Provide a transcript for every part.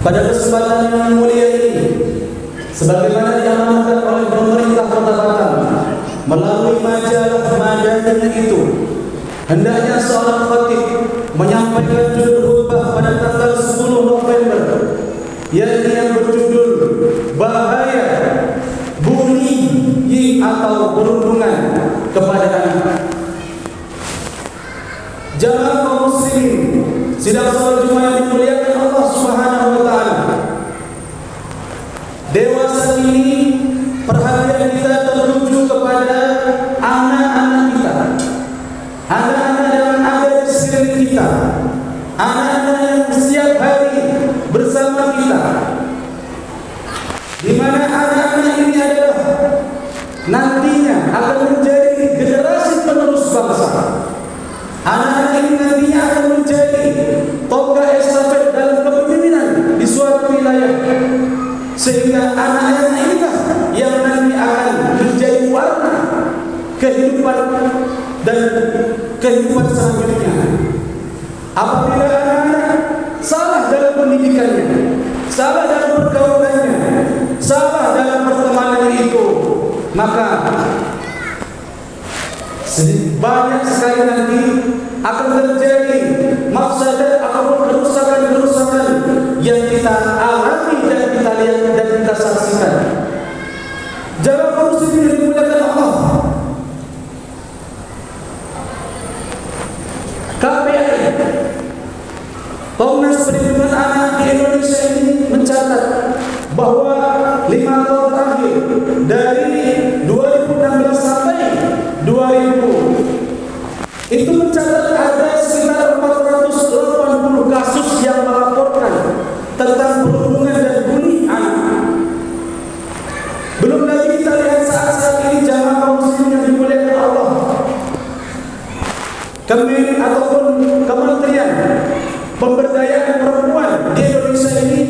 Pada kesempatan yang mulia ini, sebagaimana diamanahkan oleh pemerintah Kota Batam melalui majalah itu, hendaknya seorang khatib menyampaikan judul khutbah pada tanggal 10 November yang berjudul Bahaya Bullying atau perundungan kepada anak. Jamaah kaum muslimin sidang salat Jumat yang dimuliakan Allah Subhanahu wa taala. Dewasa ini perhatian kita tertuju kepada anak-anak kita. Anak-anak yang ada di sekeliling kita. Anak-anak yang setiap hari bersama kita. Di mana anak-anak ini adalah nantinya akan menjadi generasi penerus bangsa. Anak-anak ini nantinya akan menjadi tonggak estafet dalam kepemimpinan di suatu wilayah. Sehingga anak-anak inilah yang nanti akan menjadi warna kehidupan dan kehidupan selanjutnya. Apabila anak-anak salah dalam pendidikannya, salah dalam pergaulannya, salah dalam pertemanannya itu, maka banyak sekali nanti akan terjadi mafsadat ataupun kerusakan-kerusakan yang kita alami dan kita lihat dan kita saksikan. Jamaah muslimin yang dimuliakan Allah, KPAI, Komnas Perlindungan Anak di Indonesia ini mencatat bahwa 5 tahun terakhir dari 2016 sampai 2000 itu mencatat ada sekitar 480 kasus yang melaporkan tentang perundungan dan bullying anak. Belum lagi kita lihat saat ini jamaah kaum muslimin yang dimuliakan Allah, Kemen ataupun Kementerian Pemberdayaan Perempuan di Indonesia ini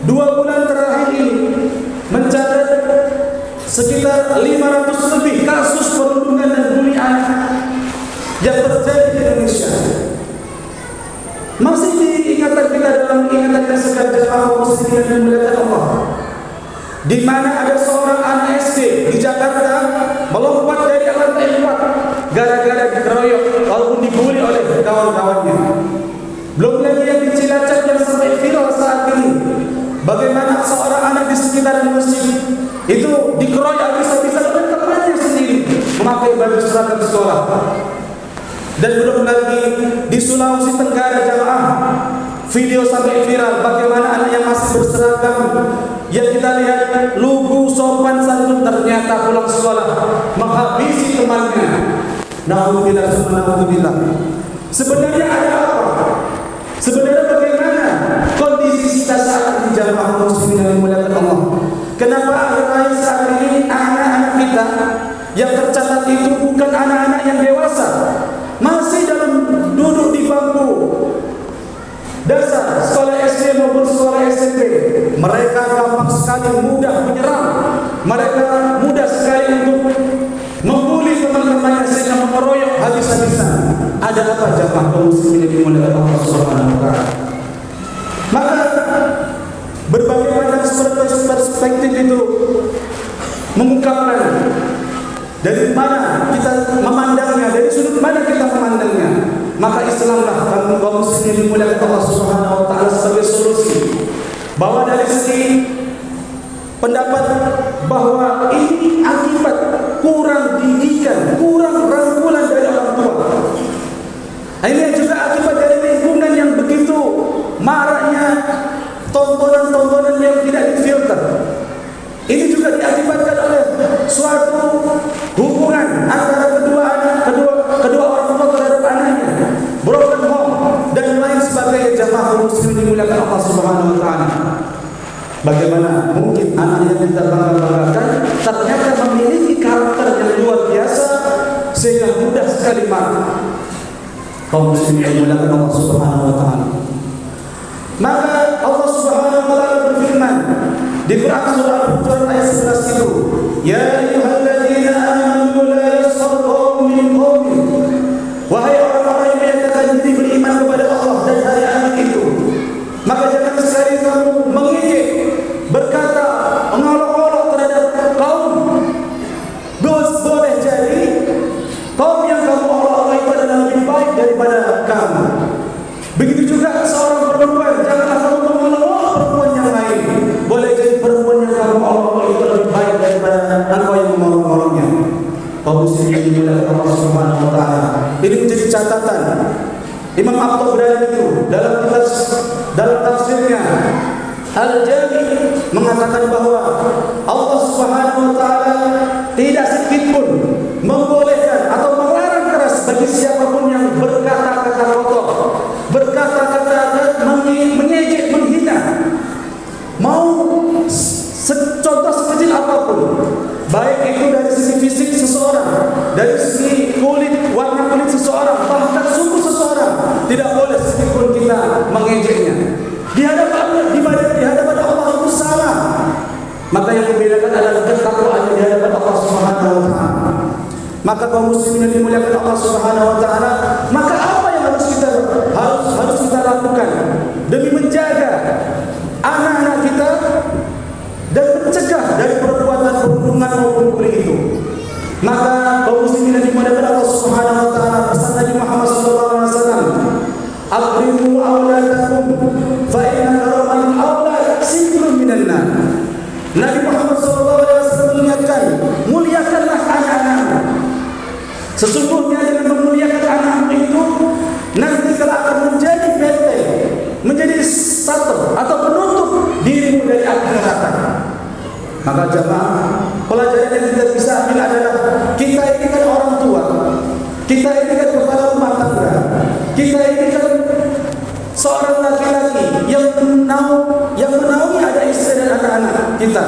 2 bulan terakhir ini mencatat sekitar 500 lebih kasus perundungan dan bullying anak yang terjadi di Indonesia. Masih diingatan kita dalam ingatan yang sekalian jamaah muslimin yang dimuliakan Allah, di mana ada seorang anak SD di Jakarta melompat dari lantai 4 gara-gara dikeroyok walaupun dibully oleh kawan-kawannya. Belum lagi yang di Cilacap yang sampai viral saat ini, bagaimana seorang anak di sekitaran masjid itu dikeroyok habis-habisan oleh temannya sendiri memakai baju seragam sekolah. Dan belum lagi di Sulawesi Tenggara jamaah, video sampai viral bagaimana anak yang masih berseragam yang kita lihat lugu sopan santun ternyata pulang sekolah menghabisi temannya. Nauzubillah summa nauzubillah. Sebenarnya ada apa? Sebenarnya bagaimana kondisi kita saat ini jamaah muslimin yang dimuliakan Allah? Kenapa akhir-akhir saat ini anak-anak kita yang tercatat itu bukan anak-anak yang dewasa, masih dalam duduk di bangku dasar sekolah SD maupun sekolah SMP, mereka gampang sekali mudah menyerang, mereka mudah sekali untuk membuli teman-temannya sehingga mengeroyok habis-habisan. Ada apa jamaah kaum muslimin yang dimuliakan Allah Subhanahu wa taala? Maka berbagai macam perspektif itu mengungkapkan dari mana kita memandangnya, dari sudut mana kita memandangnya. Maka Islamlah kaum muslimin yang dimuliakan Allah Subhanahu wa taala sebagai solusi. Bahwa dari segi pendapat bahwa ini akibat kurang didikan, kurang rangkulan dari orang tua. Ini juga akibat dari lingkungan yang begitu maraknya tontonan-tontonan yang tidak difilter. Ini juga diakibatkan oleh suatu hubungan antara kedua orang tua terhadap anaknya, broken home dan lain sebagainya. Jamaah muslimin dimuliakan Allah Subhanahu wa taala. Bagaimana mungkin anak yang kita bangga-banggakan ternyata memiliki karakter yang luar biasa sehingga mudah sekali marah. Kaum muslimin dimuliakan Allah Subhanahu wa taala. Maka Allah Subhanahu wa taala berfirman di Quran surah Al-Hujurat ayat 11 itu, ya ayyuhalladzina amanu la yaskhar qaumun min qaumin. Wahai orang-orang yang menyatakan diri beriman kepada Allah dan hari akhir itu, maka jangan sekali kamu muslimin dimuliakan Allah Subhanahu wa taala. Ini menjadi catatan Imam At-Tabrani itu dalam tafsirnya Al-Jami mengatakan bahwa Allah Subhanahu wa taala tidak sedikit pun membolehkan atau melarang keras bagi siapapun yang berkata-kata kotor, berkata-kata mengejek, menghina, mau contoh sekecil apapun, baik itu dari segi fisik seseorang, dari segi kulit, warna kulit seseorang, bahkan suku seseorang, tidak boleh sedikit pun kita mengejeknya. Di hadapan Allah itu salah. Maka yang membedakan adalah ketakwaannya di hadapan Allah Subhanahu wa taala. Maka kaum muslimin yang dimuliakan Allah Subhanahu wa taala, maka apa yang harus kita lakukan demi menjaga anak-anak kita dan mencegah dari perbuatan perundungan maupun bully itu? Maka kaum muslimin yang dimuliakan Allah Subhanahu wa taala, pesan Nabi Muhammad sallallahu alaihi wasallam, "Aqrimu auladakum fa inna karamal aulad sitrun minan nar." Nabi Muhammad sallallahu alaihi wasallam mengingatkan, muliakanlah anak-anakmu. Sesungguhnya dengan memuliakan anakmu itu nanti kalau akan menjadi benteng, menjadi sater atau penutup dirimu dari api neraka. Maka jemaah, pelajaran yang kita bisa ambil adalah kita ini kan orang tua, kita ini kan kepala rumah tangga, kita ini kan seorang laki-laki yang menaungi ada istri dan anak-anak kita.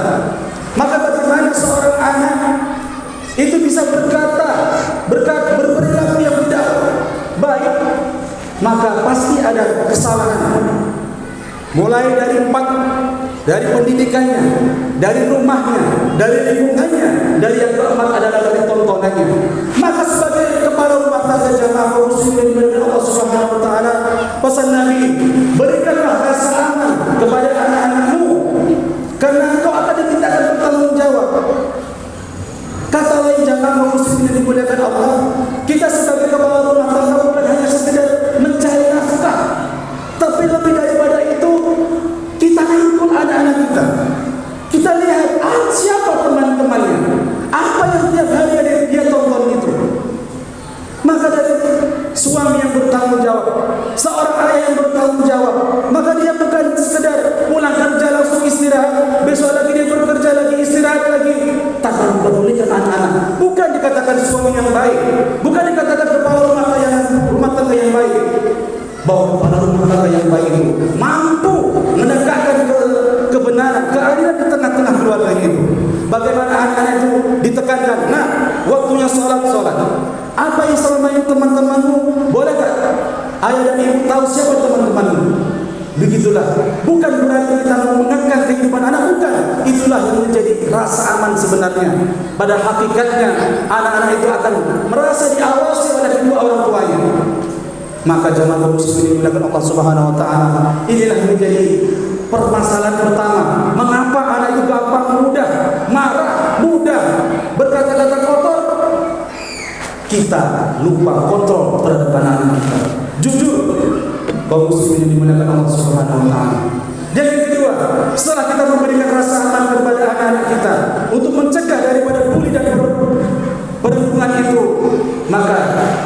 Maka bagaimana seorang anak itu bisa berperilaku yang tidak baik? Maka pasti ada kesalahan. Mulai dari pendidikannya, dari rumahnya, dari lingkungannya, dari yang keempat adalah dari tontonannya. Maka sebagai kepala rumah tangga jamaah muslimin dari Allah Subhanahu wa taala, pesan Nabi, berikanlah rasa aman kepada anak-anakmu karena engkau akan dimintakan bertanggung jawab. Kata lain jamaah muslimin yang dimuliakan Allah, kita sebagai kepala rumah tangga bukan hanya sekedar mencari nafkah, tapi lebih daripada itu kita rangkul anak-anak kita. Kita lihat siapa teman-temannya, apa yang tiap hari dia tonton itu. Maka dari suami yang bertanggung jawab, seorang ayah yang bertanggung jawab, maka dia bukan sekedar pulang kerja langsung istirahat, besok lagi dia bekerja lagi, istirahat lagi, tanpa mempedulikan anak-anak. Bukan dikatakan suami yang baik, bukan dikatakan kepala rumah tangga yang baik. Bahwa kepala rumah tangga yang baik itu mampu menegakkan kebenaran, keadilan di tengah-tengah keluarga itu. Bagaimana anak-anak itu ditekankan, nah waktunya sholat. Apa yang selama ini teman-temanmu? Boleh tak ayah dan ibu tahu siapa teman-temanmu? Begitulah. Bukan berarti kita mengangkat kehidupan anak, bukan. Itulah yang menjadi rasa aman sebenarnya. Pada hakikatnya anak-anak itu akan merasa diawasi oleh kedua orang tuanya. Maka jamaah muslimin dimuliakan Allah Subhanahu wa taala, inilah yang menjadi permasalahan pertama. Mengapa anak itu gampang mudah marah, mudah berkata-kata kotor? Kita lupa kontrol terhadap anak-anak kita. Jujur, kaum muslimin dimuliakan Allah Subhanahu wa taala. Dan yang kedua, setelah kita memberikan rasa aman kepada anak-anak kita untuk mencegah daripada bully dan perundungan itu, maka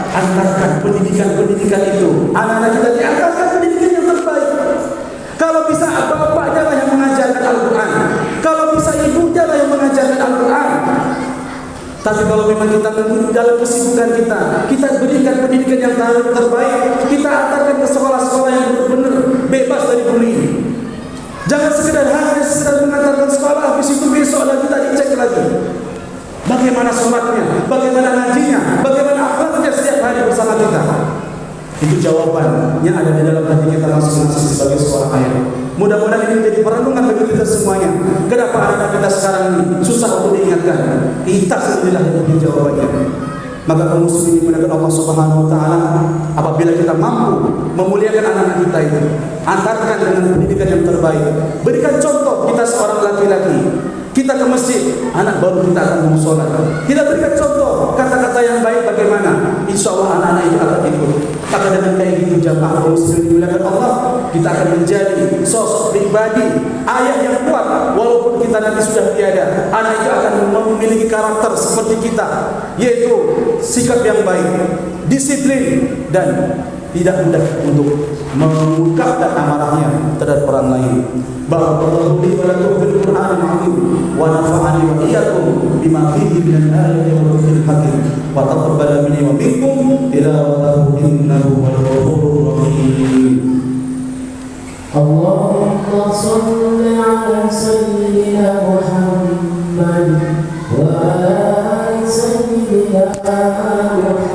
antarkan pendidikan itu. Anak-anak kita diantarkan pendidikan yang terbaik. Kalau bisa bapaknya lah yang mengajarkan Al-Quran, kalau bisa ibunya lah yang mengajarkan Al-Quran. Tapi kalau memang kita dalam kesibukan kita berikan pendidikan yang terbaik, kita antarkan ke sekolah-sekolah yang benar-benar bebas dari bullying. Jangan sekedar mengantarkan sekolah, habis itu besok lagi kita dicek lagi. Bagaimana sholatnya, bagaimana ngajinya, bagaimana akhlaknya setiap hari bersama kita. Itu jawabannya ada di dalam hati kita masing-masing sebagai seorang ayah. Mudah-mudahan ini menjadi perenungan bagi kita semuanya. Kenapa anak kita sekarang ini susah untuk diingatkan? Kita sendirilah yang punya jawabannya. Maka kaum muslimin dimuliakan Allah Subhanahu wa taala, apabila kita mampu memuliakan anak kita itu, antarkan dengan pendidikan yang terbaik. Berikan contoh, kita seorang laki-laki, kita ke masjid, anak baru kita akan mau sholat. Kita berikan contoh kata-kata yang baik bagaimana, insya Allah anak-anak itu akan ikut. Maka dengan kayak gitu jamaah kaum muslimin dimuliakan Allah, kita akan menjadi sosok pribadi, ayah yang kuat. Walaupun kita nanti sudah tiada, anak itu akan memiliki karakter seperti kita, yaitu sikap yang baik, disiplin, dan tidak mudah untuk mengungkapkan amarahnya terhadap orang lain. Barakallahu li wa lakum fil Qur'anil azim wa nafa'ani wa iyyakum bima fihi min al-ayati wal dhikril hakim wa taqabbal minni wa minkum tilawatahu innahu wal ghafurur rahim. Allahumma shalli ala sayyidina Muhammad wa ala ali sayyidina Muhammad.